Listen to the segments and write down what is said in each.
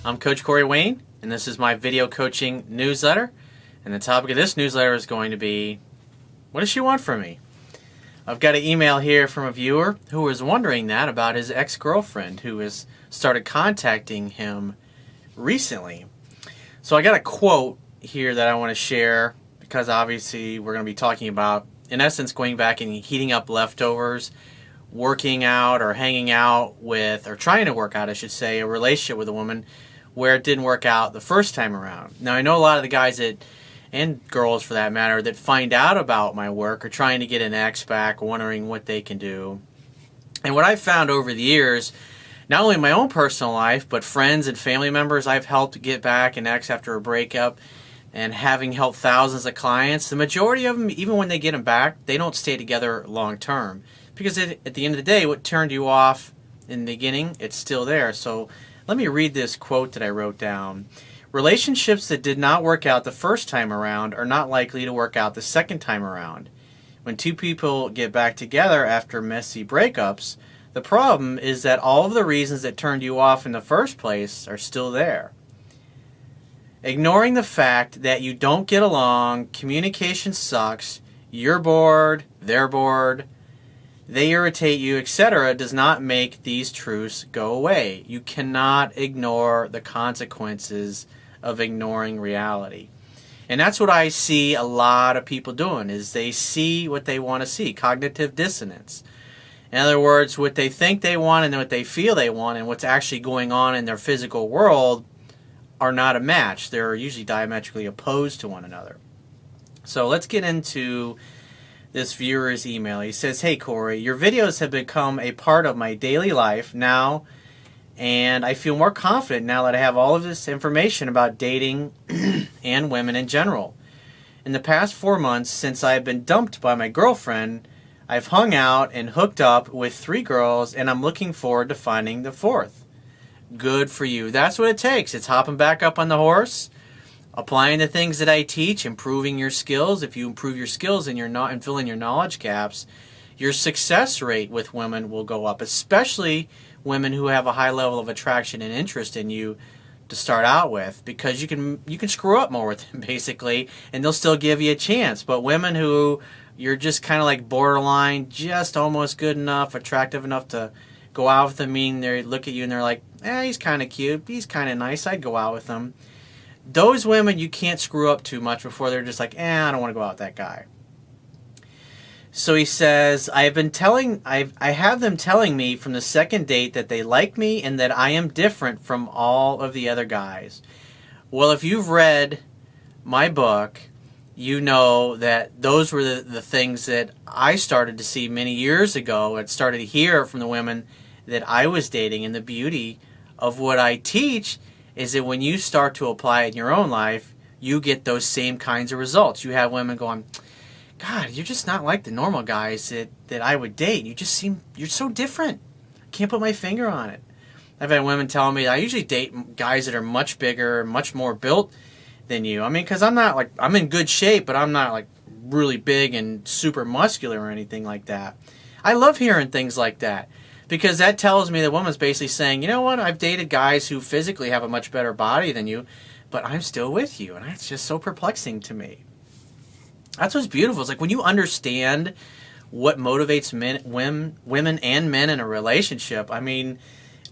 I'm Coach Corey Wayne, and this is my video coaching newsletter. And the topic of this newsletter is going to be, what does she want from me? I've got an email here from a viewer who was wondering that about his ex-girlfriend who has started contacting him recently. So I got a quote here that I want to share because obviously we're going to be talking about, in essence, going back and heating up leftovers, working out or hanging out with, or trying to work out, I should say, a relationship with a woman where it didn't work out the first time around. Now, I know a lot of the guys that, and girls for that matter, that find out about my work are trying to get an ex back, wondering what they can do. And what I've found over the years, not only in my own personal life, but friends and family members I've helped get back an ex after a breakup, and having helped thousands of clients, the majority of them, even when they get them back, they don't stay together long term. Because at the end of the day, what turned you off in the beginning, it's still there. So let me read this quote that I wrote down. Relationships that did not work out the first time around are not likely to work out the second time around. When two people get back together after messy breakups, the problem is that all of the reasons that turned you off in the first place are still there. Ignoring the fact that you don't get along, communication sucks, you're bored, they're bored, they irritate you, etc., does not make these truths go away. You cannot ignore the consequences of ignoring reality. And that's what I see a lot of people doing, is they see what they want to see, cognitive dissonance. In other words, what they think they want and what they feel they want and what's actually going on in their physical world are not a match. They're usually diametrically opposed to one another. So let's get into this viewer's email. He says, "Hey Corey, your videos have become a part of my daily life now, and I feel more confident now that I have all of this information about dating and women in general. In the past 4 months since I have been dumped by my girlfriend, I've hung out and hooked up with 3 girls, and I'm looking forward to finding the 4th. Good for you. That's what it takes. It's hopping back up on the horse, applying the things that I teach, improving your skills. If you improve your skills and and fill in your knowledge gaps, your success rate with women will go up, especially women who have a high level of attraction and interest in you to start out with, because you can screw up more with them basically, and they'll still give you a chance. But women who you're just kind of like borderline, just almost good enough, attractive enough to go out with them, meaning they look at you and they're like, he's kind of cute, he's kind of nice, I'd go out with him. Those women you can't screw up too much before they're just like, I don't want to go out with that guy. So he says, I have them telling me from the second date that they like me and that I am different from all of the other guys. Well, if you've read my book, you know that those were the things that I started to see many years ago and started to hear from the women that I was dating. And the beauty of what I teach is that when you start to apply it in your own life, you get those same kinds of results. You have women going, God, you're just not like the normal guys that I would date. You're so different. I can't put my finger on it. I've had women tell me I usually date guys that are much bigger, much more built than you. I mean, because I'm in good shape, but I'm not like really big and super muscular or anything like that. I love hearing things like that, because that tells me the woman's basically saying, you know what, I've dated guys who physically have a much better body than you, but I'm still with you, and that's just so perplexing to me. That's what's beautiful. It's like when you understand what motivates women and men in a relationship, I mean,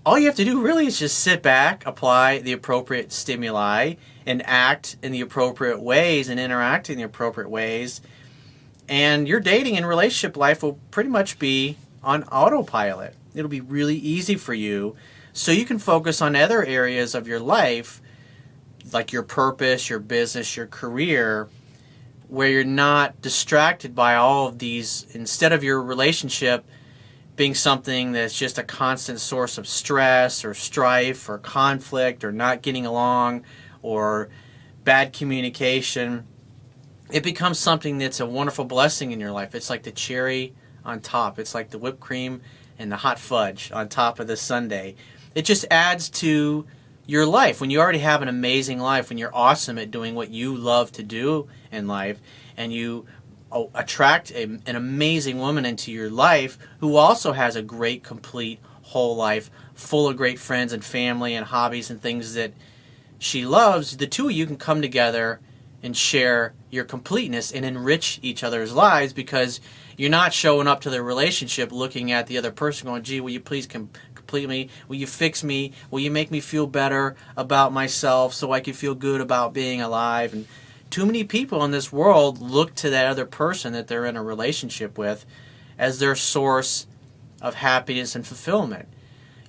all you have to do really is just sit back, apply the appropriate stimuli, and act in the appropriate ways and interact in the appropriate ways, and your dating and relationship life will pretty much be on autopilot. It'll be really easy for you, so you can focus on other areas of your life, like your purpose, your business, your career, where you're not distracted by all of these, instead of your relationship being something that's just a constant source of stress or strife or conflict or not getting along or bad communication. It becomes something that's a wonderful blessing in your life. It's like the cherry on top. It's like the whipped cream and the hot fudge on top of the sundae. It just adds to your life. When you already have an amazing life, when you're awesome at doing what you love to do in life, and you attract an amazing woman into your life who also has a great, complete, whole life full of great friends and family and hobbies and things that she loves, the two of you can come together and share your completeness and enrich each other's lives, because you're not showing up to the relationship looking at the other person going, gee, will you please complete me? Will you fix me? Will you make me feel better about myself so I can feel good about being alive? And too many people in this world look to that other person that they're in a relationship with as their source of happiness and fulfillment.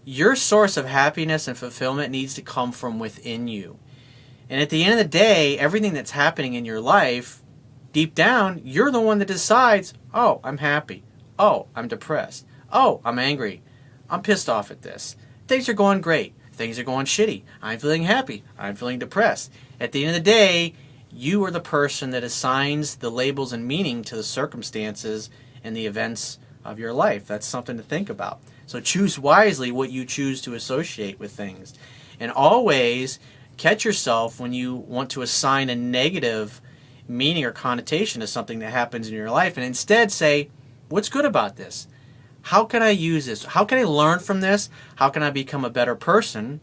Your source of happiness and fulfillment needs to come from within you. And at the end of the day, everything that's happening in your life, deep down, you're the one that decides, oh, I'm happy. Oh, I'm depressed. Oh, I'm angry. I'm pissed off at this. Things are going great. Things are going shitty. I'm feeling happy. I'm feeling depressed. At the end of the day, you are the person that assigns the labels and meaning to the circumstances and the events of your life. That's something to think about. So choose wisely what you choose to associate with things. And always catch yourself when you want to assign a negative meaning or connotation to something that happens in your life, and instead say, what's good about this? How can I use this? How can I learn from this? How can I become a better person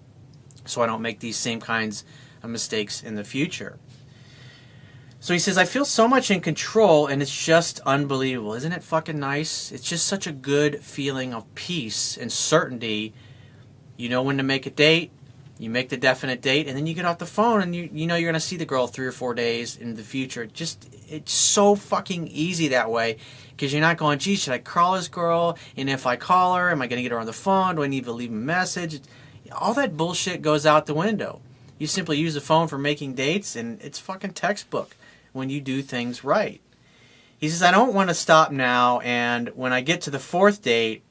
so I don't make these same kinds of mistakes in the future? So he says, I feel so much in control, and it's just unbelievable. Isn't it fucking nice? It's just such a good feeling of peace and certainty. You know when to make a date. You make the definite date, and then you get off the phone, and you know you're going to see the girl 3 or 4 days in the future. It's so fucking easy that way, because you're not going, gee, should I call this girl? And if I call her, am I going to get her on the phone? Do I need to leave a message? All that bullshit goes out the window. You simply use the phone for making dates, and it's fucking textbook when you do things right. He says, I don't want to stop now, and when I get to the 4th date,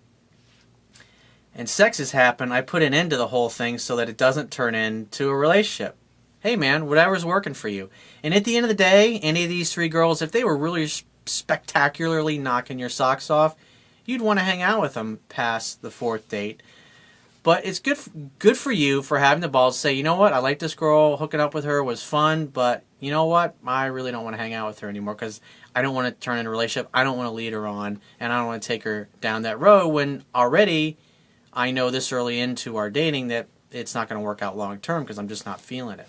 and sex has happened, I put an end to the whole thing so that it doesn't turn into a relationship. Hey man, whatever's working for you. And at the end of the day, any of these 3 girls, if they were really spectacularly knocking your socks off, you'd want to hang out with them past the 4th date. But it's good for you for having the balls to say, you know what, I like this girl, hooking up with her was fun, but you know what, I really don't want to hang out with her anymore because I don't want to turn into a relationship, I don't want to lead her on, and I don't want to take her down that road when already I know this early into our dating that it's not going to work out long term because I'm just not feeling it.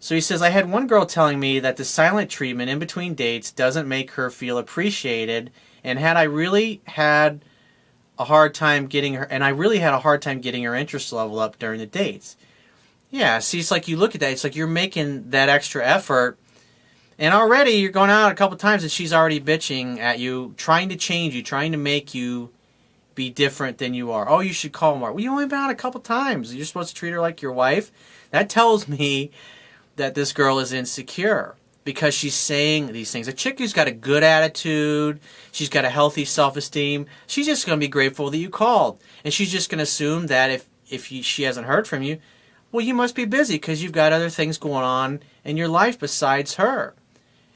So he says, I had one girl telling me that the silent treatment in between dates doesn't make her feel appreciated, and I really had a hard time getting her interest level up during the dates. Yeah, see, it's like you look at that, it's like you're making that extra effort, and already you're going out a couple times and she's already bitching at you, trying to change you, trying to make you be different than you are. Oh, you should call more. Well, you only been out a couple times. You're supposed to treat her like your wife. That tells me that this girl is insecure because she's saying these things. A chick who's got a good attitude, she's got a healthy self-esteem, she's just going to be grateful that you called. And she's just going to assume that if she hasn't heard from you, well, you must be busy because you've got other things going on in your life besides her.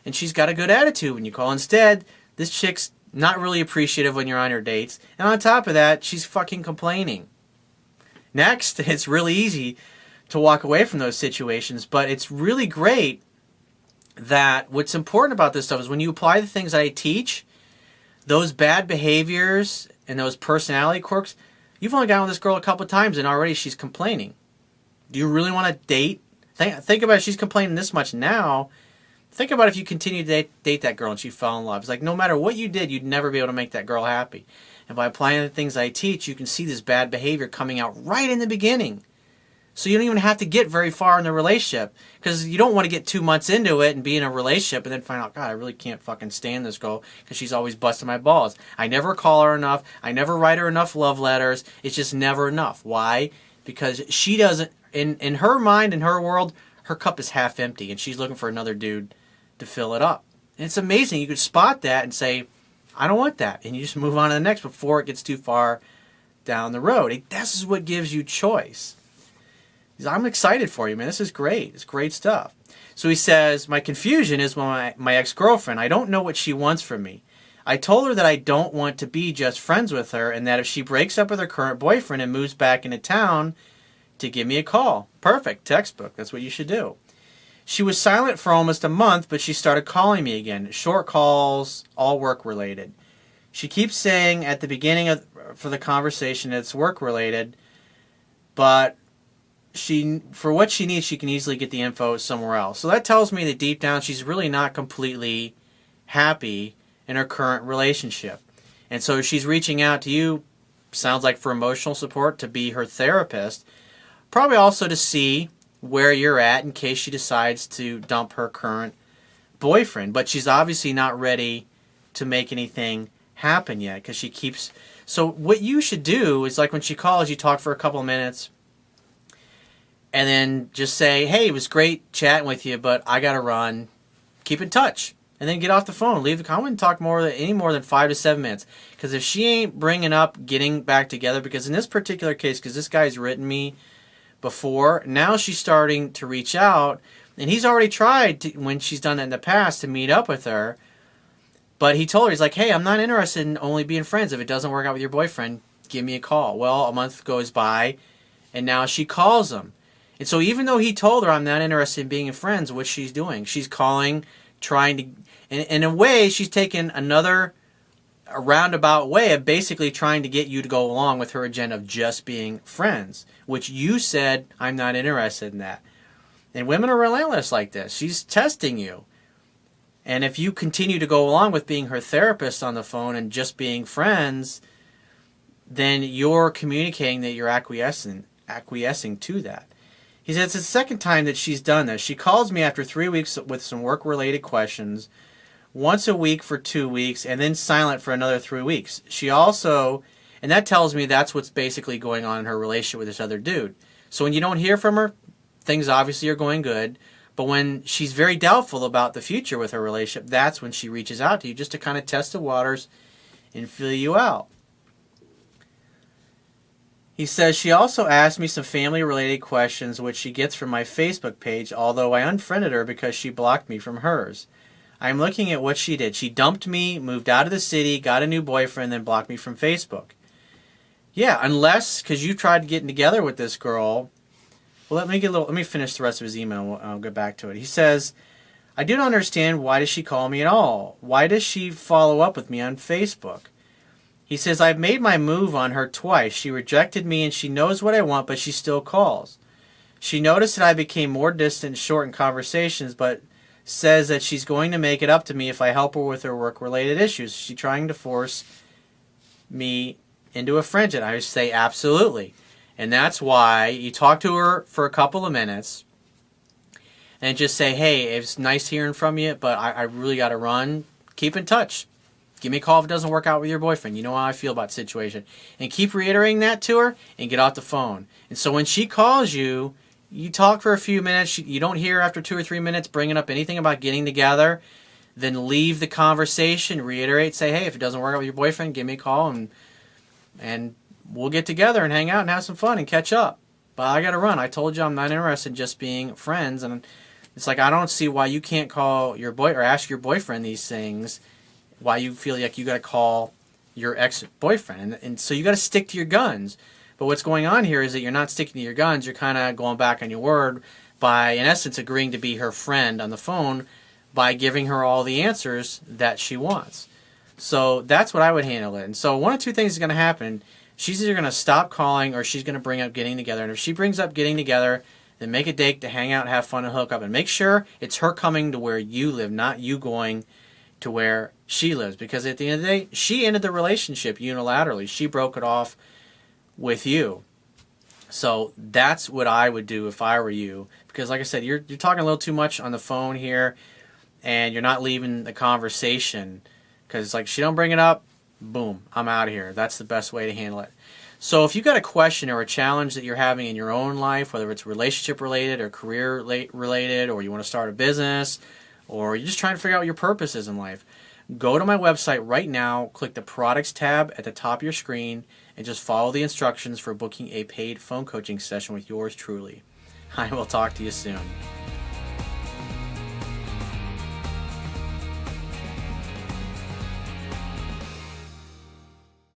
And she's got a good attitude when you call. Instead, this chick's not really appreciative when you're on your dates. And on top of that, she's fucking complaining. Next, it's really easy to walk away from those situations, but it's really great that what's important about this stuff is when you apply the things I teach, those bad behaviors and those personality quirks, you've only gotten with this girl a couple of times and already she's complaining. Do you really want to date? Think about it, she's complaining this much now. Think about if you continue to date that girl and she fell in love. It's like no matter what you did, you'd never be able to make that girl happy. And by applying the things I teach, you can see this bad behavior coming out right in the beginning. So you don't even have to get very far in the relationship because you don't want to get 2 months into it and be in a relationship and then find out, God, I really can't fucking stand this girl because she's always busting my balls. I never call her enough. I never write her enough love letters. It's just never enough. Why? Because she doesn't, in her mind, in her world, her cup is half empty and she's looking for another dude to fill it up. And it's amazing. You could spot that and say, I don't want that. And you just move on to the next before it gets too far down the road. This is what gives you choice. I'm excited for you, man. This is great. It's great stuff. So he says, my confusion is my ex-girlfriend. I don't know what she wants from me. I told her that I don't want to be just friends with her and that if she breaks up with her current boyfriend and moves back into town, to give me a call. Perfect. Textbook. That's what you should do. She was silent for almost a month, but she started calling me again. Short calls, all work-related. She keeps saying at the beginning for the conversation it's work related, but for what she needs, she can easily get the info somewhere else. So that tells me that deep down she's really not completely happy in her current relationship. And so she's reaching out to you, sounds like for emotional support, to be her therapist, probably also to see where you're at in case she decides to dump her current boyfriend. But she's obviously not ready to make anything happen yet because she keeps... So what you should do is, like when she calls, you talk for a couple of minutes and then just say, hey, it was great chatting with you, but I got to run. Keep in touch. And then get off the phone. Leave the comment and talk any more than 5 to 7 minutes. Because if she ain't bringing up getting back together, because in this particular case, because this guy's written me before, now she's starting to reach out, and he's already tried when she's done that in the past to meet up with her, but he told her, he's like, hey, I'm not interested in only being friends. If it doesn't work out with your boyfriend, give me a call. Well, a month goes by, and now she calls him. And so even though he told her, I'm not interested in being friends, what she's doing, she's calling, trying to, in a way, she's taken a roundabout way of basically trying to get you to go along with her agenda of just being friends, which you said, I'm not interested in that. And women are relentless like this. She's testing you. And if you continue to go along with being her therapist on the phone and just being friends, then you're communicating that you're acquiescing to that. He said it's the second time that she's done this. She calls me after 3 weeks with some work-related questions, once a week for 2 weeks, and then silent for another 3 weeks. She also, and that tells me that's what's basically going on in her relationship with this other dude. So when you don't hear from her, things obviously are going good. But when she's very doubtful about the future with her relationship, that's when she reaches out to you just to kind of test the waters and feel you out. He says she also asked me some family-related questions, which she gets from my Facebook page, although I unfriended her because she blocked me from hers. I'm looking at what she did. She dumped me, moved out of the city, got a new boyfriend, then blocked me from Facebook. Yeah, unless, because you tried getting together with this girl. Well, let me finish the rest of his email. I'll get back to it. He says, I do not understand, why does she call me at all? Why does she follow up with me on Facebook? He says, I've made my move on her twice. She rejected me and she knows what I want, but she still calls. She noticed that I became more distant and short in conversations, but says that she's going to make it up to me if I help her with her work-related issues. She's trying to force me into a friendship. I would say absolutely. And that's why you talk to her for a couple of minutes and just say, hey, it's nice hearing from you, but I really got to run. Keep in touch. Give me a call if it doesn't work out with your boyfriend. You know how I feel about the situation. And keep reiterating that to her and get off the phone. And so when she calls you, you talk for a few minutes. You don't hear after 2 or 3 minutes bringing up anything about getting together. Then leave the conversation, reiterate, say, hey, if it doesn't work out with your boyfriend, give me a call and we'll get together and hang out and have some fun and catch up. But I got to run. I told you I'm not interested in just being friends. And it's like, I don't see why you can't call your boy or ask your boyfriend these things, why you feel like you got to call your ex-boyfriend. And so you got to stick to your guns. But what's going on here is that you're not sticking to your guns. You're kind of going back on your word by, in essence, agreeing to be her friend on the phone by giving her all the answers that she wants. So that's what I would handle it. And so one of two things is going to happen. She's either going to stop calling or she's going to bring up getting together. And if she brings up getting together, then make a date to hang out, have fun, and hook up. And make sure it's her coming to where you live, not you going to where she lives. Because at the end of the day, she ended the relationship unilaterally. She broke it off with you. So that's what I would do if I were you. Because like I said, you're talking a little too much on the phone here, and you're not leaving the conversation. Because it's like, she don't bring it up, boom, I'm out of here. That's the best way to handle it. So if you've got a question or a challenge that you're having in your own life, whether it's relationship related or career related, or you want to start a business, or you're just trying to figure out what your purpose is in life, go to my website right now, click the products tab at the top of your screen, and just follow the instructions for booking a paid phone coaching session with yours truly. I will talk to you soon.